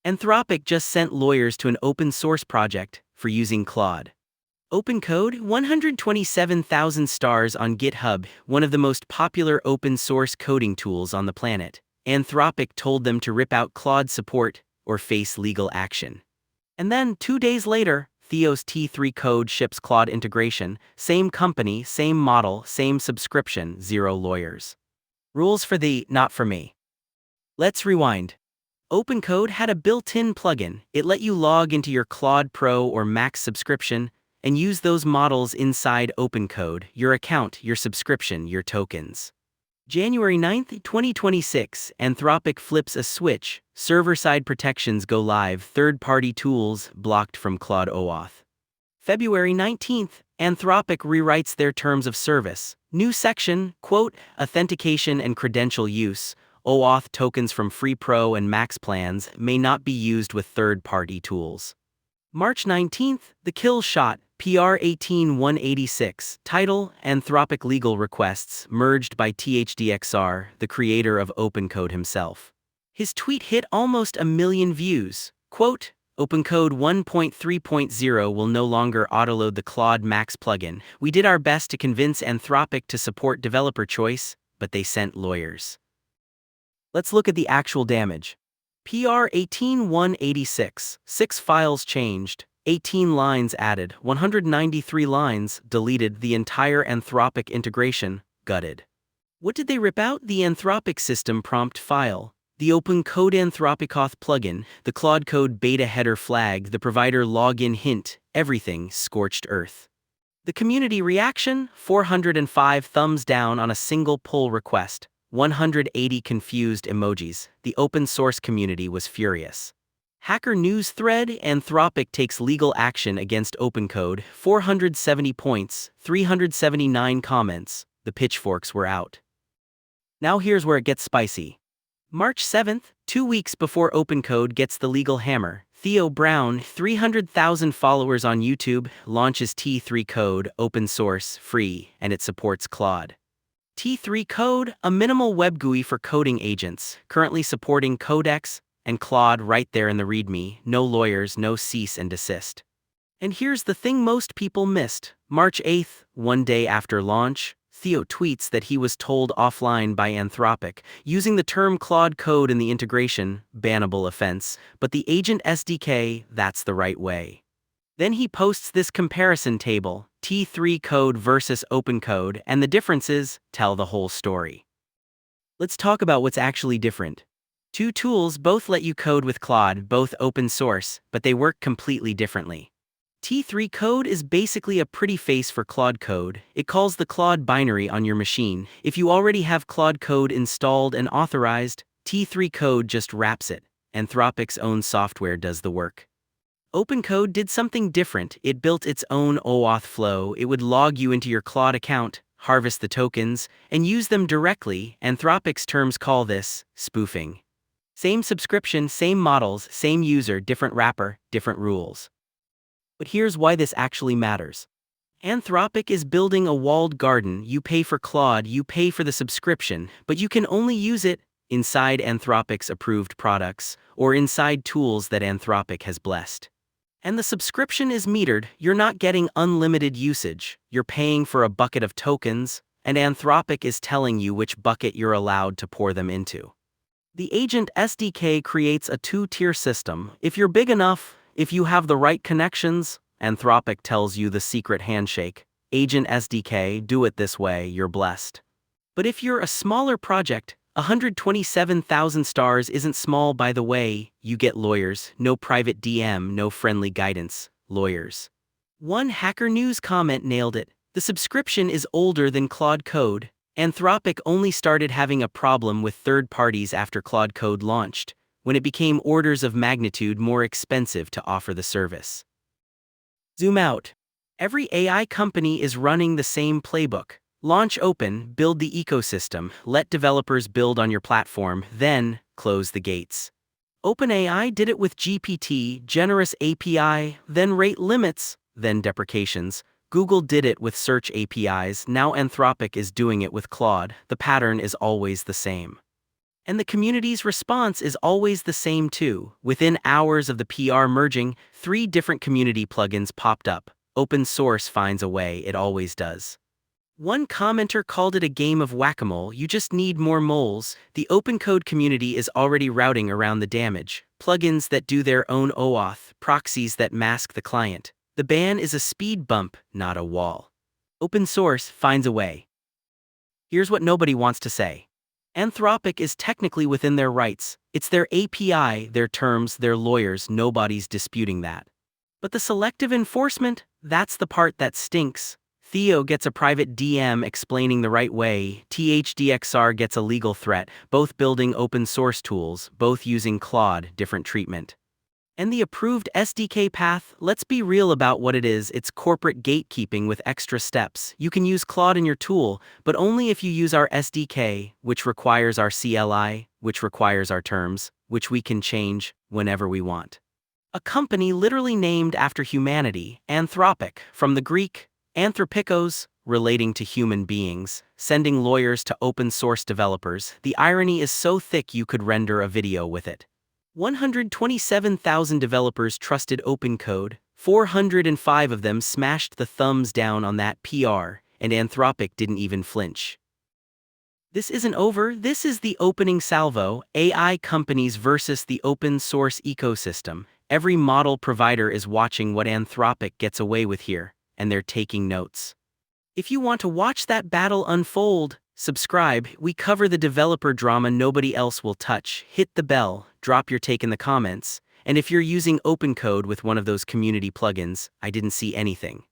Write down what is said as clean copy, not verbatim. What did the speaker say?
Anthropic just sent lawyers to an open source project for using Claude. OpenCode, 127,000 stars on GitHub, one of the most popular open source coding tools on the planet. Anthropic told them to rip out Claude support or face legal action. And then, 2 days later, Theo's T3 code ships Claude integration, same company, same model, same subscription, 0 lawyers. Rules for thee, not for me. Let's rewind. OpenCode had a built-in plugin. It let you log into your Claude Pro or Max subscription and use those models inside OpenCode, your account, your subscription, your tokens. January 9, 2026, Anthropic flips a switch, server-side protections go live, third-party tools blocked from Claude OAuth. February 19, Anthropic rewrites their terms of service. New section, quote, authentication and credential use. OAuth tokens from free Pro and Max plans may not be used with third-party tools. March 19, the kill shot, PR 18186, title, Anthropic legal requests, merged by THDXR, the creator of OpenCode himself. His tweet hit almost 1 million views. Quote, OpenCode 1.3.0 will no longer autoload the Claude Max plugin. We did our best to convince Anthropic to support developer choice, but they sent lawyers. Let's look at the actual damage. PR 18186, 6 files changed, 18 lines added, 193 lines deleted, the entire Anthropic integration gutted. What did they rip out? The Anthropic system prompt file, the OpenCode Anthropic OAuth plugin, the Claude Code beta header flag, the provider login hint, everything scorched earth. The community reaction, 405 thumbs down on a single pull request. 180 confused emojis. The open source community was furious. Hacker News thread, Anthropic takes legal action against OpenCode, 470 points, 379 comments, the pitchforks were out. Now here's where it gets spicy. March 7th, 2 weeks before OpenCode gets the legal hammer, Theo Brown, 300,000 followers on YouTube, launches T3 code, open source, free, and it supports Claude. T3 Code, a minimal web GUI for coding agents, currently supporting Codex and Claude right there in the README, no lawyers, no cease and desist. And here's the thing most people missed. March 8th, 1 day after launch, Theo tweets that he was told offline by Anthropic, using the term Claude Code in the integration, bannable offense, but the Agent SDK, that's the right way. Then he posts this comparison table, T3 code versus OpenCode, and the differences tell the whole story. Let's talk about what's actually different. 2 tools both let you code with Claude, both open source, but they work completely differently. T3 code is basically a pretty face for Claude Code. It calls the Claude binary on your machine. If you already have Claude Code installed and authorized, T3 code just wraps it. Anthropic's own software does the work. OpenCode did something different. It built its own OAuth flow. It would log you into your Claude account, harvest the tokens, and use them directly. Anthropic's terms call this spoofing. Same subscription, same models, same user, different wrapper, different rules. But here's why this actually matters. Anthropic is building a walled garden. You pay for Claude, you pay for the subscription, but you can only use it inside Anthropic's approved products or inside tools that Anthropic has blessed. And the subscription is metered. You're not getting unlimited usage. You're paying for a bucket of tokens, and Anthropic is telling you which bucket you're allowed to pour them into. The Agent SDK creates a 2-tier system. If you're big enough, if you have the right connections, Anthropic tells you the secret handshake. Agent SDK, do it this way, you're blessed. But if you're a smaller project, 127,000 stars isn't small, by the way. You get lawyers, no private DM, no friendly guidance, lawyers. One Hacker News comment nailed it. The subscription is older than Claude Code. Anthropic only started having a problem with third parties after Claude Code launched, when it became orders of magnitude more expensive to offer the service. Zoom out. Every AI company is running the same playbook. Launch open, build the ecosystem, let developers build on your platform, then close the gates. OpenAI did it with GPT, generous API, then rate limits, then deprecations. Google did it with search APIs, now Anthropic is doing it with Claude. The pattern is always the same. And the community's response is always the same too. Within hours of the PR merging, 3 different community plugins popped up. Open source finds a way, it always does. One commenter called it a game of whack-a-mole, you just need more moles. The OpenCode community is already routing around the damage. Plugins that do their own OAuth, proxies that mask the client. The ban is a speed bump, not a wall. Open source finds a way. Here's what nobody wants to say. Anthropic is technically within their rights. It's their API, their terms, their lawyers, nobody's disputing that. But the selective enforcement, that's the part that stinks. Theo gets a private DM explaining the right way, THDXR gets a legal threat, both building open source tools, both using Claude, different treatment. And the approved SDK path, let's be real about what it is, it's corporate gatekeeping with extra steps. You can use Claude in your tool, but only if you use our SDK, which requires our CLI, which requires our terms, which we can change whenever we want. A company literally named after humanity, Anthropic, from the Greek, anthropikos, relating to human beings, sending lawyers to open source developers. The irony is so thick you could render a video with it. 127,000 developers trusted OpenCode, 405 of them smashed the thumbs down on that PR, and Anthropic didn't even flinch. This isn't over, this is the opening salvo, AI companies versus the open source ecosystem. Every model provider is watching what Anthropic gets away with here, and they're taking notes. If you want to watch that battle unfold, subscribe. We cover the developer drama nobody else will touch. Hit the bell, drop your take in the comments, and if you're using OpenCode with one of those community plugins, I didn't see anything.